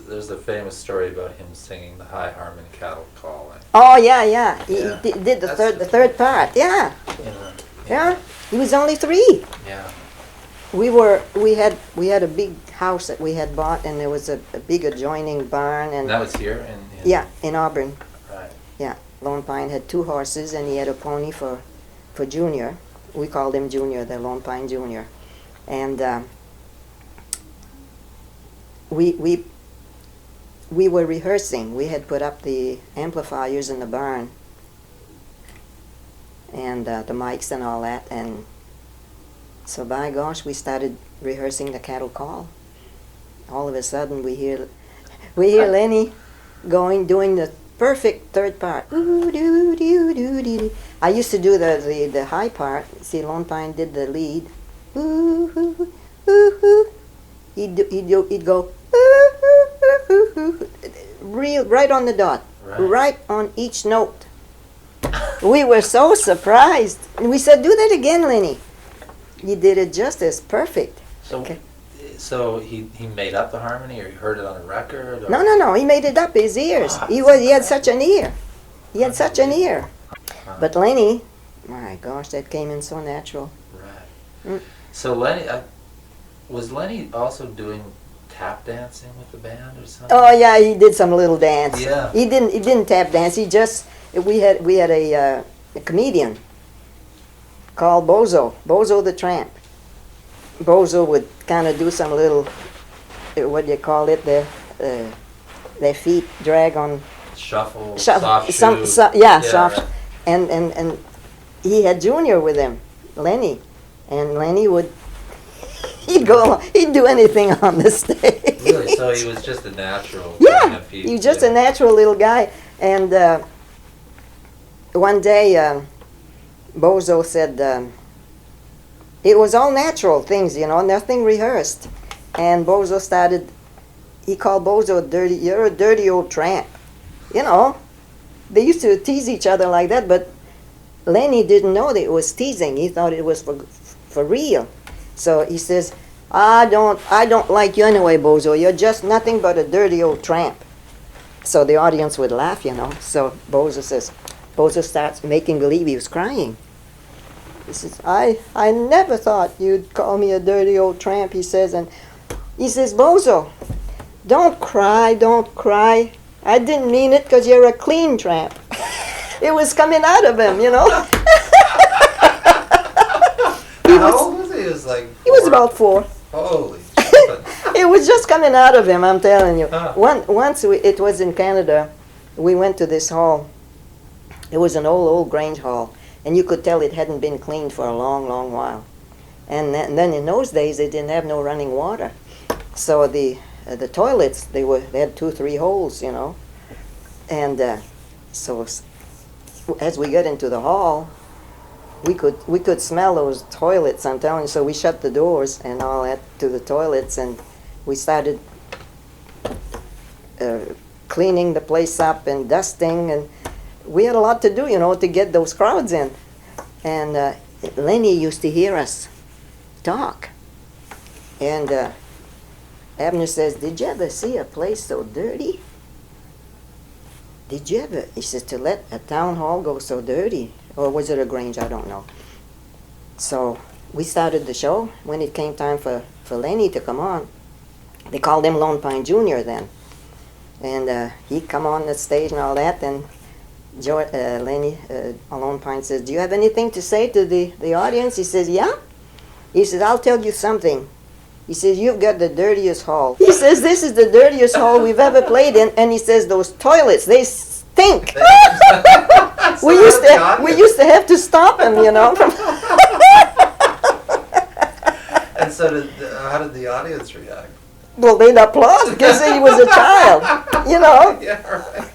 there's a famous story about him singing the High Harmon Cattle Call. Oh yeah. He Yeah. did the third part. Yeah. Yeah. He was only 3. Yeah. We had a big house that we had bought, and there was a big adjoining barn, and that was here yeah, in Auburn. Right. Yeah, Lone Pine had 2 horses, and he had a pony for Junior. We called him Junior, the Lone Pine Junior, and we were rehearsing. We had put up the amplifiers in the barn, and the mics and all that, and so by gosh, we started rehearsing the cattle call. All of a sudden, we hear Lenny doing the perfect third part. Ooh, doo, doo, doo, doo, doo. I used to do the high part. See, Lone Pine did the lead. Ooh, ooh, ooh, ooh. He'd go ooh, ooh, ooh, ooh, real right on the dot, right on each note. We were so surprised, and we said, "Do that again, Lenny." He did it just as perfect. So, okay. So he made up the harmony, or he heard it on a record? Or? No. He made it up his ears. He had such an ear. He had such an ear. But Lenny, my gosh, that came in so natural. Right. So Lenny, was Lenny also doing tap dancing with the band or something? Oh yeah, he did some little dance. Yeah. He didn't tap dance. He just we had a comedian called Bozo the Tramp. Bozo would kind of do some little, what do you call it, their feet drag on. Soft shoe. Soft. Right. And he had Junior with him, Lenny, and Lenny he'd do anything on the stage. Really? So he was just a natural. Yeah, kind of he was just a natural little guy. And one day, Bozo said, it was all natural things, nothing rehearsed. And Bozo he called Bozo you're a dirty old tramp. They used to tease each other like that, but Lenny didn't know that it was teasing. He thought it was for real. So he says, I don't like you anyway, Bozo. You're just nothing but a dirty old tramp. So the audience would laugh, So Bozo starts making believe he was crying. He says, I never thought you'd call me a dirty old tramp, he says. And he says, Bozo, don't cry. I didn't mean it because you're a clean tramp. It was coming out of him, How old was he? He was like 4? He was about 4. Holy It was just coming out of him, I'm telling you. Huh. Once it was in Canada, we went to this hall. It was an old Grange hall. And you could tell it hadn't been cleaned for a long, long while. And then in those days, they didn't have no running water. So the toilets, they had 2-3 holes, And so as we got into the hall, we could smell those toilets, I'm telling you. So we shut the doors and all that to the toilets, and we started cleaning the place up and dusting, and we had a lot to do, to get those crowds in. And Lenny used to hear us talk. And Abner says, did you ever see a place so dirty? Did you ever? He says, to let a town hall go so dirty. Or was it a Grange? I don't know. So we started the show. When it came time for Lenny to come on, they called him Lone Pine Jr. then. And he'd come on the stage and all that, and Lenny, Lone Pine says, do you have anything to say to the audience? He says, yeah. He says, I'll tell you something. He says, you've got the dirtiest hall. He says, this is the dirtiest hall we've ever played in. And he says, those toilets, they stink. we used to have to stop him, And so how did the audience react? Well, they'd applaud because he was a child, Yeah, right.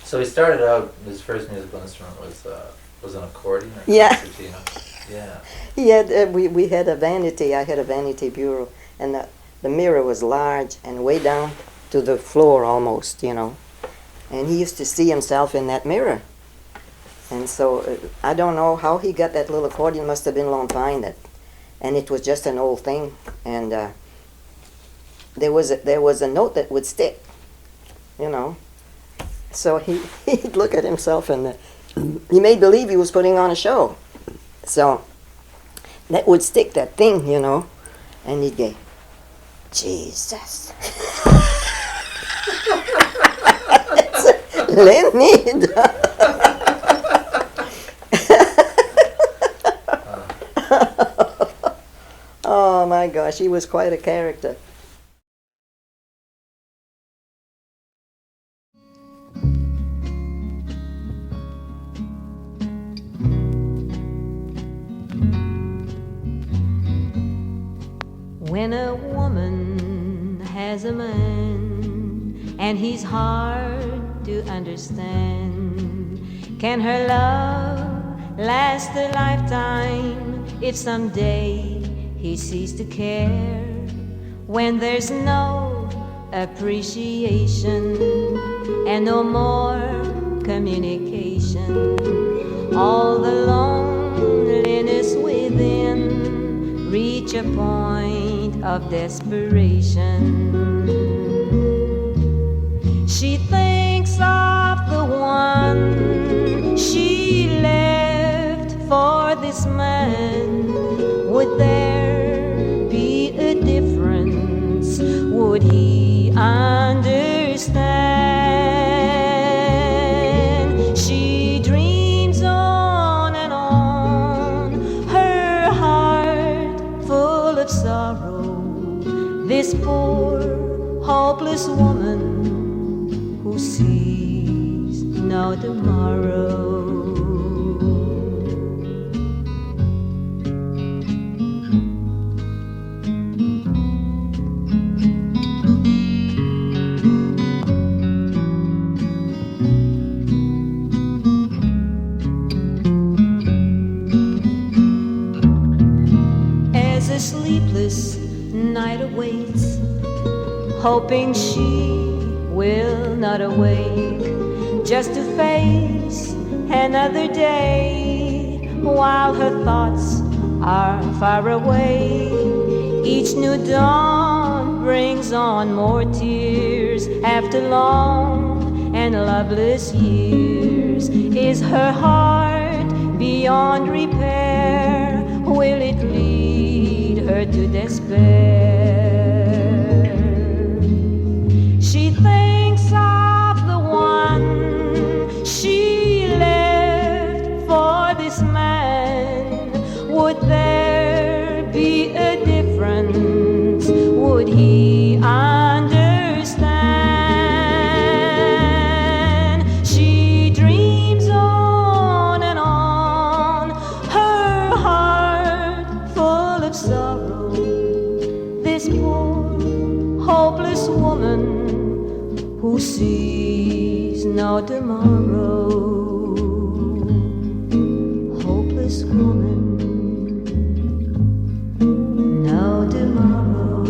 So he started out, his first musical instrument was an accordion? Or Yeah. concertina? Yeah. He had, we had a vanity, I had a vanity bureau, and the mirror was large and way down to the floor almost, And he used to see himself in that mirror. And so I don't know how he got that little accordion. Must have been Lone Pine, and it was just an old thing. And there was a note that would stick, you know. So he'd look at himself and he made believe he was putting on a show. So that would stick, that thing, you know, and he'd go, Jesus. Lenny. Oh my gosh, he was quite a character. When a woman has a man and he's hard to understand, can her love last a lifetime if someday he ceased to care? When there's no appreciation and no more communication, all the loneliness within reach a point of desperation. She thinks of the one she left for this man. Would there be a difference? Would he understand? She dreams on and on, her heart full of sorrow. This poor, hopeless woman who sees no tomorrow. Sleepless night awaits, hoping she will not awake, just to face another day, while her thoughts are far away. Each new dawn brings on more tears after long and loveless years. Is her heart beyond repair? Will it lead her to despair? She thinks of the one she left for this man. Would there be a difference? Would he understand? She dreams on and on, her heart full of sorrow. This poor, hopeless woman who sees no tomorrow. Hopeless woman, no tomorrow.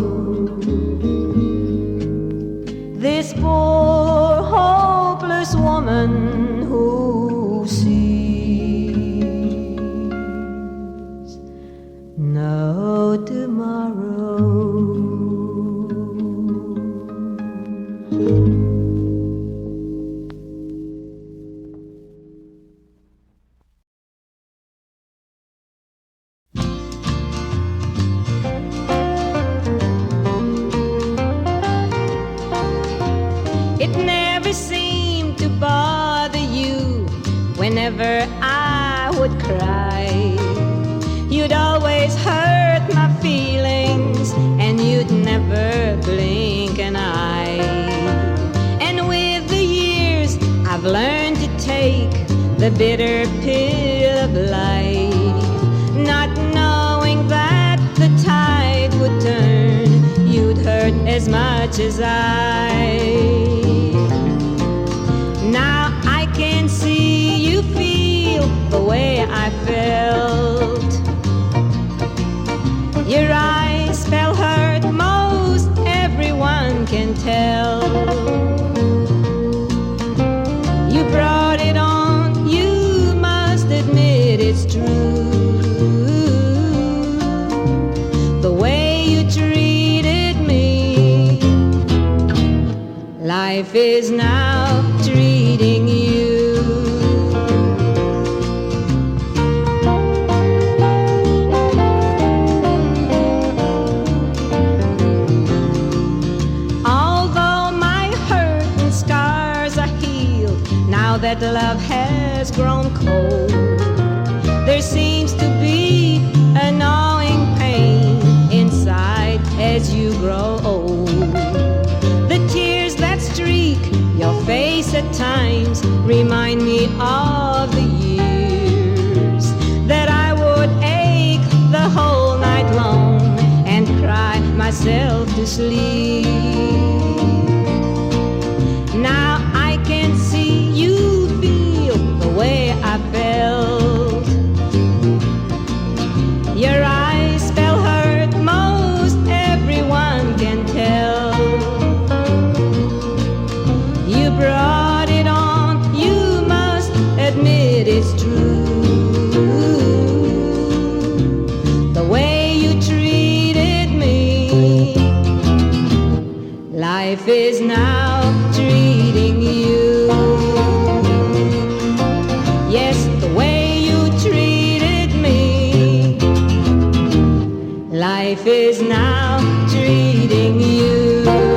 This poor, hopeless woman who sees no tomorrow. It never seemed to bother you whenever I would cry. You'd always hurt my feelings and you'd never blink an eye. And with the years I've learned to take the bitter pill of life, not knowing that the tide would turn. You'd hurt as much as I. Now I can see you feel the way I felt. Your eyes spell hurt, most everyone can tell. You brought it on, you must admit it's true. The way you treated me Life is now treating you. Although my hurt and scars are healed, now that love has grown cold, there seems to be a gnawing pain inside as you grow old. The tears that streak your face at times remind me of the years that I would ache the whole night long and cry myself to sleep. Now I can see you feel the way I felt. Your eyes spell hurt, most everyone can tell. You brought it on, you must admit it's true. The way you treated me, life is now treating you. Yes, the way you treated me, life is now treating you.